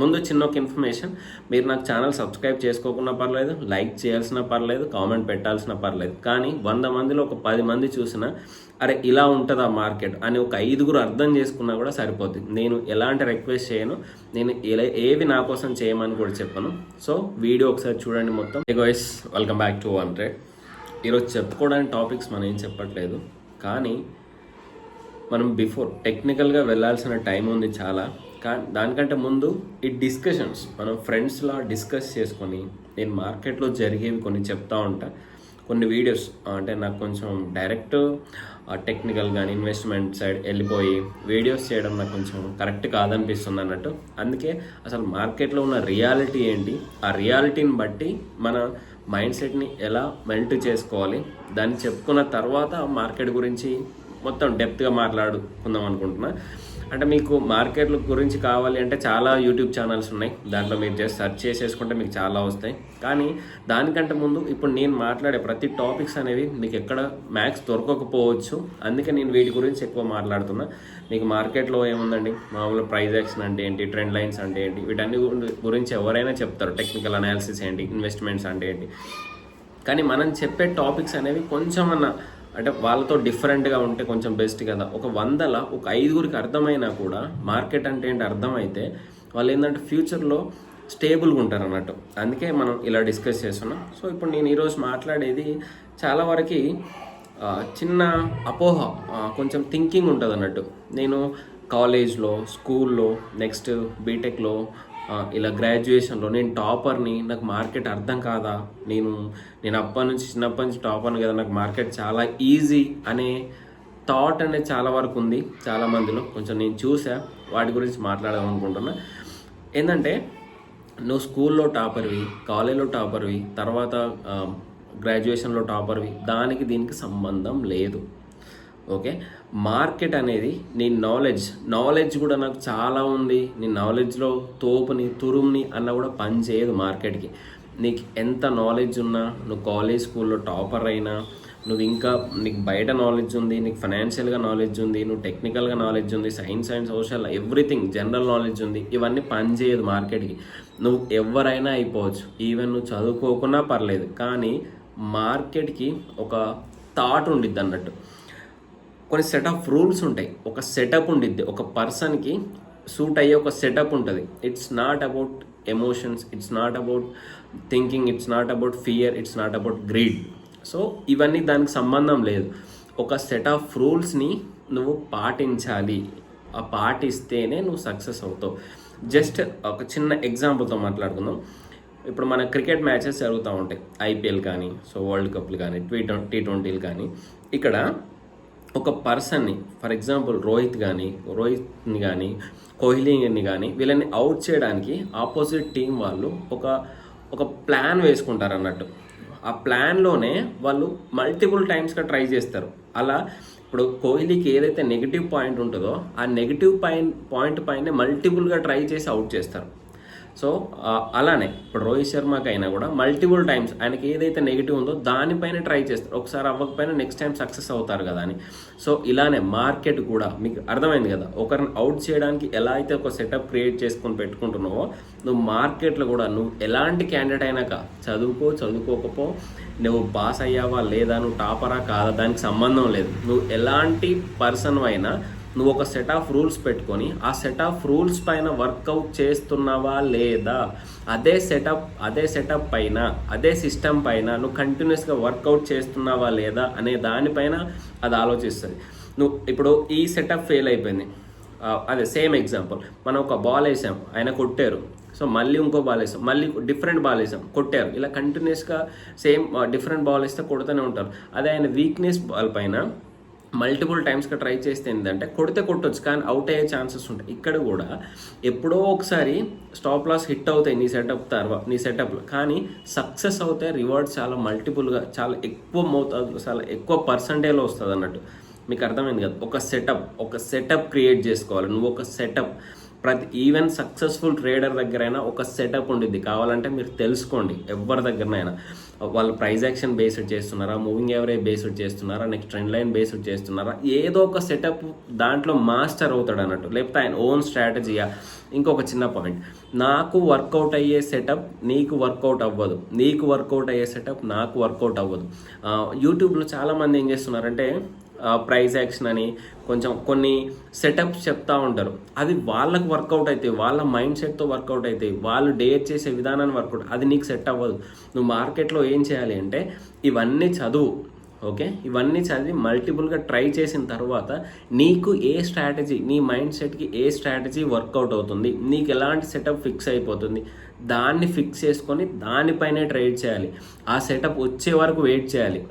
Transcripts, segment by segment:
ముందు చిన్న ఒక ఇన్ఫర్మేషన్, మీరు నాకు ఛానల్ సబ్స్క్రైబ్ చేసుకోకున్నా పర్లేదు, లైక్ చేయాల్సిన పర్లేదు, కామెంట్ పెట్టాల్సిన పర్లేదు, కానీ 100 మందిలో ఒక 10 మంది చూసినా అరే ఇలా ఉంటుందా మార్కెట్ అని ఒక 5గురు అర్థం చేసుకున్నా కూడా సరిపోతుంది. నేను ఎలాంటి రిక్వెస్ట్ చేయను, నేను ఏవి నా కోసం చేయమని కూడా చెప్పను. సో వీడియో ఒకసారి చూడండి మొత్తం. Guys, welcome back to 100. ఈరోజు చెప్పుకోవడానికి టాపిక్స్ మనం ఏం చెప్పట్లేదు, కానీ మనం బిఫోర్ టెక్నికల్గా వెళ్ళాల్సిన టైం ఉంది చాలా. కానీ దానికంటే ముందు ఈ డిస్కషన్స్ మనం ఫ్రెండ్స్లా డిస్కస్ చేసుకొని, నేను మార్కెట్లో జరిగేవి కొన్ని చెప్తా ఉంటా. కొన్ని వీడియోస్ అంటే నాకు కొంచెం డైరెక్ట్ టెక్నికల్ కానీ ఇన్వెస్ట్మెంట్ సైడ్ వెళ్ళిపోయి వీడియోస్ చేయడం నాకు కొంచెం కరెక్ట్ కాదనిపిస్తుంది అన్నట్టు. అందుకే అసలు మార్కెట్లో ఉన్న రియాలిటీ ఏంటి, ఆ రియాలిటీని బట్టి మన మైండ్ సెట్ని ఎలా మెల్ట్ చేసుకోవాలి, దాన్ని చెప్పుకున్న తర్వాత మార్కెట్ గురించి మొత్తం డెప్త్గా మాట్లాడుకుందాం అనుకుంటున్నా. అంటే మీకు మార్కెట్ల గురించి కావాలి అంటే చాలా యూట్యూబ్ ఛానల్స్ ఉన్నాయి, దాంట్లో మీరు జస్ట్ సెర్చ్ చేసేసుకుంటే మీకు చాలా వస్తాయి. కానీ దానికంటే ముందు ఇప్పుడు నేను మాట్లాడే ప్రతి టాపిక్స్ అనేవి మీకు ఎక్కడ మ్యాక్స్ దొరకకపోవచ్చు, అందుకే నేను వీటి గురించి ఎక్కువ మాట్లాడుతున్నా. మీకు మార్కెట్లో ఏముందండి, మామూలు ప్రైస్ యాక్షన్ అంటే ఏంటి, ట్రెండ్ లైన్స్ అంటే ఏంటి, వీటన్ని గురించి ఎవరైనా చెప్తారు. టెక్నికల్ అనాలిసిస్ ఏంటి, ఇన్వెస్ట్మెంట్స్ అంటే ఏంటి. కానీ మనం చెప్పే టాపిక్స్ అనేవి కొంచెం అంటే వాళ్ళతో డిఫరెంట్గా ఉంటే కొంచెం బెస్ట్ కదా. ఒక 100ల ఒక 5గురికి అర్థమైనా కూడా మార్కెట్ అంటే ఏంటి అర్థమైతే వాళ్ళు ఏంటంటే ఫ్యూచర్లో స్టేబుల్గా ఉంటారు అన్నట్టు. అందుకే మనం ఇలా డిస్కస్ చేస్తున్నాం. సో ఇప్పుడు నేను ఈరోజు మాట్లాడేది చాలా వరకు చిన్న అపోహ, కొంచెం థింకింగ్ ఉంటుంది అన్నట్టు. నేను కాలేజ్లో, స్కూల్లో, నెక్స్ట్ బీటెక్లో, ఇలా గ్రాడ్యుయేషన్లో నేను టాపర్ని, నాకు మార్కెట్ అర్థం కాదా, నేను చిన్నప్పటి నుంచి టాపర్ని కదా, నాకు మార్కెట్ చాలా ఈజీ అనే థాట్ అనేది చాలా వరకు ఉంది చాలామందిలో. కొంచెం నేను చూసా, వాటి గురించి మాట్లాడాలనుకుంటున్నా. ఏంటంటే నువ్వు స్కూల్లో టాపర్వి, కాలేజ్లో టాపర్వి, తర్వాత గ్రాడ్యుయేషన్లో టాపర్వి, దీనికి సంబంధం లేదు. ఓకే, మార్కెట్ అనేది నీ నాలెడ్జ్ కూడా నాకు చాలా ఉంది, నీ నాలెడ్జ్లో తోపుని తురుముని అన్న కూడా పని చేయదు మార్కెట్కి. నీకు ఎంత నాలెడ్జ్ ఉన్నా, నువ్వు కాలేజ్ స్కూల్లో టాపర్ అయినా, నీకు బయట నాలెడ్జ్ ఉంది, నీకు ఫైనాన్షియల్గా నాలెడ్జ్ ఉంది, నువ్వు టెక్నికల్గా నాలెడ్జ్ ఉంది, science and social everything general knowledge ఉంది, ఇవన్నీ పని చేయదు మార్కెట్కి. నువ్వు ఎవరైనా అయిపోవచ్చు, ఈవెన్ నువ్వు చదువుకోకున్నా పర్లేదు, కానీ మార్కెట్కి ఒక థాట్ ఉండిద్ది అన్నట్టు. కొన్ని సెట్ ఆఫ్ రూల్స్ ఉంటాయి, ఒక సెటప్ ఉండిద్ది, ఒక పర్సన్కి సూట్ అయ్యే ఒక సెటప్ ఉంటుంది. It's not about emotions, it's not about thinking, it's not about fear, it's not about greed. So ఇవన్నీ దానికి సంబంధం లేదు. ఒక సెట్ ఆఫ్ రూల్స్ని నువ్వు పాటించాలి, ఆ పాటిస్తేనే నువ్వు సక్సెస్ అవుతావు. జస్ట్ ఒక చిన్న ఎగ్జాంపుల్తో మాట్లాడుకుందాం. ఇప్పుడు మన క్రికెట్ మ్యాచెస్ జరుగుతూ ఉంటాయి, ఐపీఎల్ కానీ, సో వరల్డ్ కప్లు కానీ, T20లు కానీ. ఇక్కడ ఒక పర్సన్ని, ఫర్ ఎగ్జాంపుల్ రోహిత్ని కానీ, కోహ్లీని కానీ, వీళ్ళని అవుట్ చేయడానికి ఆపోజిట్ టీం వాళ్ళు ఒక ప్లాన్ వేసుకుంటారు అన్నట్టు. ఆ ప్లాన్లోనే వాళ్ళు మల్టిపుల్ టైమ్స్గా ట్రై చేస్తారు. అలా ఇప్పుడు కోహ్లీకి ఏదైతే నెగిటివ్ పాయింట్ ఉంటుందో ఆ నెగిటివ్ పాయింట్ పైన మల్టిపుల్గా ట్రై చేసి అవుట్ చేస్తారు. సో అలానే ఇప్పుడు రోహిత్ శర్మకి అయినా కూడా మల్టిపుల్ టైమ్స్ ఆయనకి ఏదైతే నెగిటివ్ ఉందో దానిపైన ట్రై చేస్తారు. ఒకసారి అవ్వకపోయినా నెక్స్ట్ టైం సక్సెస్ అవుతారు కదా అని. సో ఇలానే మార్కెట్ కూడా మీకు అర్థమైంది కదా. ఒకరిని అవుట్ చేయడానికి ఎలా అయితే ఒక సెటప్ క్రియేట్ చేసుకొని పెట్టుకుంటున్నావో, నువ్వు మార్కెట్లో కూడా నువ్వు ఎలాంటి క్యాండిడేట్ అయినాక చదువుకోకపో, నువ్వు పాస్ అయ్యావా లేదా, నువ్వు టాపరా కాదా, దానికి సంబంధం లేదు. నువ్వు ఎలాంటి పర్సన్ అయినా నువ్వు ఒక సెట్ ఆఫ్ రూల్స్ పెట్టుకొని ఆ సెట్ ఆఫ్ రూల్స్ పైన వర్కౌట్ చేస్తున్నావా లేదా, అదే సెటప్ పైన, అదే సిస్టమ్ పైన నువ్వు కంటిన్యూస్గా వర్కౌట్ చేస్తున్నావా లేదా అనే దానిపైన అది ఆలోచిస్తుంది. నువ్వు ఇప్పుడు ఈ సెటప్ ఫెయిల్ అయిపోయింది, అదే సేమ్ ఎగ్జాంపుల్, మనం ఒక బాల్ వేసాం, ఆయన కొట్టారు, సో మళ్ళీ ఇంకో బాల్ వేసాం, మళ్ళీ డిఫరెంట్ బాల్ వేసాం, కొట్టారు. ఇలా కంటిన్యూస్గా సేమ్ డిఫరెంట్ బాల్ వేస్తే కొడుతూనే ఉంటారు. అదే ఆయన వీక్నెస్ బాల్ పైన మల్టిపుల్ టైమ్స్గా ట్రై చేస్తే ఏంటంటే కొట్టొచ్చు, కానీ అవుట్ అయ్యే ఛాన్సెస్ ఉంటాయి. ఇక్కడ కూడా ఎప్పుడో ఒకసారి స్టాప్ లాస్ హిట్ అవుతాయి నీ సెటప్లో, కానీ సక్సెస్ అవుతాయి. రివార్డ్స్ చాలా మల్టిపుల్గా, చాలా ఎక్కువ మోతాదులో, చాలా ఎక్కువ పర్సంటేజ్లో వస్తుంది అన్నట్టు. మీకు అర్థమైంది కదా. ఒక సెటప్ క్రియేట్ చేసుకోవాలి. నువ్వు ఒక సెటప్, ఈవెన్ సక్సెస్ఫుల్ ట్రేడర్ దగ్గరైనా ఒక సెటప్ ఉండిద్ది. కావాలంటే మీరు తెలుసుకోండి, ఎవరి దగ్గరనైనా. వాళ్ళు ప్రైస్ యాక్షన్ బేస్డ్ చేస్తున్నారా, మూవింగ్ యావరేజ్ బేస్డ్ చేస్తున్నారా, నెక్స్ట్ ట్రెండ్ లైన్ బేస్డ్ చేస్తున్నారా, ఏదో ఒక సెటప్ దాంట్లో మాస్టర్ అవుతాడు అన్నట్టు. లేకపోతే ఆయన ఓన్ స్ట్రాటజీయా, ఇంకొక చిన్న పాయింట్, నాకు వర్కౌట్ అయ్యే సెటప్ నీకు వర్కౌట్ అవ్వదు, నీకు వర్కౌట్ అయ్యే సెటప్ నాకు వర్కౌట్ అవ్వదు. యూట్యూబ్లో చాలామంది ఏం చేస్తున్నారంటే ప్రైస్ యాక్షన్ అని కొంచెం కొన్ని సెటప్స్ చెప్తా ఉంటారు. అది వాళ్ళకు వర్కౌట్ అవుతాయి, వాళ్ళ మైండ్ సెట్తో వర్కౌట్ అవుతాయి, వాళ్ళు డేట్ చేసే విధానాన్ని వర్కౌట్, అది నీకు సెట్ అవ్వదు. నువ్వు మార్కెట్లో ఏం చేయాలి అంటే ఇవన్నీ చదువు, ఓకే, ఇవన్నీ చదివి మల్టిపుల్గా ట్రై చేసిన తర్వాత నీకు ఏ స్ట్రాటజీ, నీ మైండ్ సెట్కి ఏ స్ట్రాటజీ వర్కౌట్ అవుతుంది, నీకు ఎలాంటి సెటప్ ఫిక్స్ అయిపోతుంది, దాన్ని ఫిక్స్ చేసుకొని దానిపైనే ట్రేడ్ చేయాలి. ఆ సెటప్ వచ్చే వరకు వెయిట్ చేయాలి.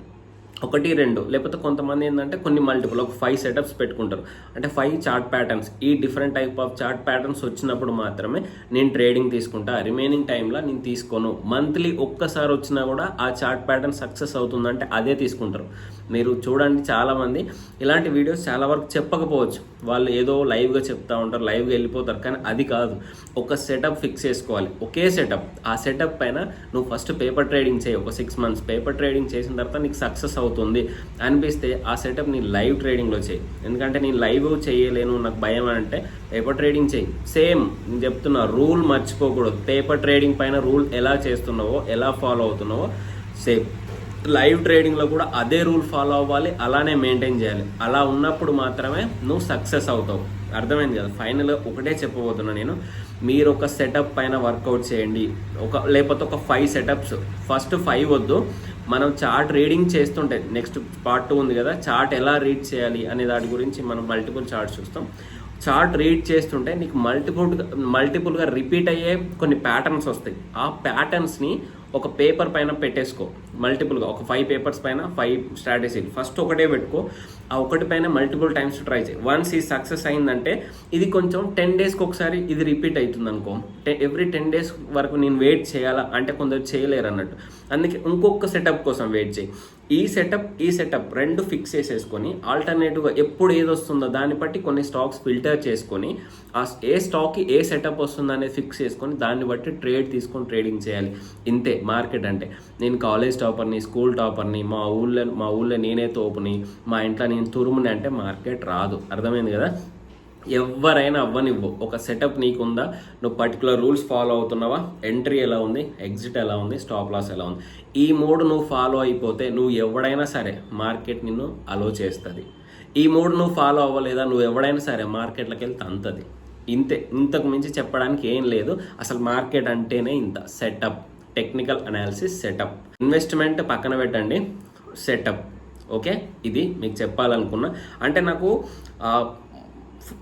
1, 2 లేకపోతే కొంతమంది ఏంటంటే కొన్ని మల్టిపుల్ ఒక 5 సెటప్స్ పెట్టుకుంటారు. అంటే 5 చార్ట్ ప్యాటర్న్స్, ఈ different type of chart patterns వచ్చినప్పుడు మాత్రమే నేను ట్రేడింగ్ తీసుకుంటా, రిమైనింగ్ టైంలో నేను తీసుకోను. మంత్లీ ఒక్కసారి వచ్చినా కూడా ఆ చార్ట్ ప్యాటర్న్ సక్సెస్ అవుతుందంటే అదే తీసుకుంటారు. మీరు చూడండి, చాలామంది ఇలాంటి వీడియోస్ చాలా వరకు చెప్పకపోవచ్చు, వాళ్ళు ఏదో లైవ్గా చెప్తా ఉంటారు, లైవ్గా వెళ్ళిపోతారు. కానీ అది కాదు, ఒక సెటప్ ఫిక్స్ చేసుకోవాలి, ఒకే సెటప్. ఆ సెటప్ పైన నువ్వు ఫస్ట్ పేపర్ ట్రేడింగ్ చేయి, ఒక 6 months పేపర్ ట్రేడింగ్ చేసిన తర్వాత నీకు సక్సెస్ అవుతుంది అనిపిస్తే ఆ సెటప్ నీ లైవ్ ట్రేడింగ్లో చేయి. ఎందుకంటే నేను లైవ్ చేయలేను, నాకు భయం అంటే పేపర్ ట్రేడింగ్ చేయి. సేమ్ నేను చెప్తున్నా, రూల్ మర్చిపోకూడదు. పేపర్ ట్రేడింగ్ పైన రూల్ ఎలా చేస్తున్నావో, ఎలా ఫాలో అవుతున్నావో సేమ్ లైవ్ ట్రేడింగ్లో కూడా అదే రూల్ ఫాలో అవ్వాలి, అలానే మెయింటైన్ చేయాలి. అలా ఉన్నప్పుడు మాత్రమే నువ్వు సక్సెస్ అవుతావు. అర్థమైంది కదా? ఫైనల్గా ఒకటే చెప్పబోతున్నా నేను, మీరు ఒక సెటప్ పైన వర్కౌట్ చేయండి, లేకపోతే ఒక 5 సెటప్స్. ఫస్ట్ 5 వద్దు, మనం చార్ట్ రీడింగ్ చేస్తుంటే నెక్స్ట్ పార్ట్ 2 ఉంది కదా, చార్ట్ ఎలా రీడ్ చేయాలి అనే దాని గురించి మనం మల్టిపుల్ చార్ట్స్ చూస్తాం. చార్ట్ రీడ్ చేస్తుంటే నీకు మల్టిపుల్గా రిపీట్ అయ్యే కొన్ని ప్యాటర్న్స్ వస్తాయి. ఆ ప్యాటర్న్స్ని ఒక పేపర్ పైన పెట్టేసుకో, మల్టిపుల్గా ఒక 5 పేపర్స్ పైన 5 స్ట్రాటజీలు. ఫస్ట్ ఒకటే పెట్టుకో, ఆ ఒకటి పైన మల్టిపుల్ టైమ్స్ ట్రై చేయి. వన్స్ ఈ సక్సెస్ అయిందంటే ఇది కొంచెం 10 డేస్కి ఒకసారి ఇది రిపీట్ అవుతుంది అనుకో, ఎవ్రీ 10 days వరకు నేను వెయిట్ చేయాలా అంటే కొందరు చేయలేరు అన్నట్టు. అందుకే ఇంకొక సెటప్ కోసం వెయిట్ చేయి. ఈ సెటప్ 2 ఫిక్స్ చేసేసుకొని ఆల్టర్నేటివ్గా ఎప్పుడు ఏది వస్తుందో దాన్ని బట్టి కొన్ని స్టాక్స్ ఫిల్టర్ చేసుకొని ఆ ఏ స్టాక్కి ఏ సెటప్ వస్తుందో అనేది ఫిక్స్ చేసుకొని దాన్ని బట్టి ట్రేడ్ తీసుకొని ట్రేడింగ్ చేయాలి. ఇంతే మార్కెట్ అంటే. నేను కాలేజ్ టాపర్ని, స్కూల్ టాపర్ని, మా ఊళ్ళో నేనే తోపుని, మా ఇంట్లో నేను తురుముని అంటే మార్కెట్ రాదు. అర్థమైంది కదా? ఎవరైనా అవ్వనివ్వు, ఒక సెటప్ నీకుందా, నువ్వు పర్టికులర్ రూల్స్ ఫాలో అవుతున్నావా, ఎంట్రీ ఎలా ఉంది, ఎగ్జిట్ ఎలా ఉంది, స్టాప్ లాస్ ఎలా ఉంది, ఈ 3 నువ్వు ఫాలో అయిపోతే నువ్వు ఎవడైనా సరే మార్కెట్ నిన్ను అలో చేస్తుంది. ఈ 3 నువ్వు ఫాలో అవ్వలేదా, నువ్వు ఎవడైనా సరే మార్కెట్లోకి వెళ్ళి తంతది. ఇంతే, ఇంతకు మించి చెప్పడానికి ఏం లేదు. అసలు మార్కెట్ అంటేనే ఇంత. Setup, technical analysis, setup. Investment పక్కన పెట్టండి, సెటప్. ఓకే, ఇది మీకు చెప్పాలనుకున్నా. అంటే నాకు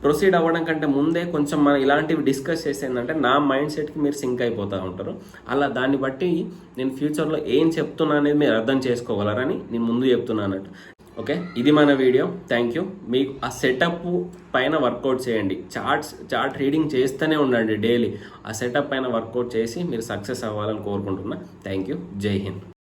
ప్రొసీడ్ అవ్వడం కంటే ముందే కొంచెం మనం ఇలాంటివి డిస్కస్ చేసేందంటే నా మైండ్ సెట్కి మీరు సింక్ అయిపోతూ ఉంటారు. అలా దాన్ని బట్టి నేను ఫ్యూచర్లో ఏం చెప్తున్నా అనేది మీరు అర్థం చేసుకోగలరని నేను ముందు చెప్తున్నాను అన్నట్టు. ఓకే, ఇది మన వీడియో. Thank you. మీకు ఆ సెటప్ పైన వర్కౌట్ చేయండి, చార్ట్ రీడింగ్ చేస్తూనే ఉండండి డైలీ. ఆ సెటప్ పైన వర్కౌట్ చేసి మీరు సక్సెస్ అవ్వాలని కోరుకుంటున్నా. Thank you. జై హింద్.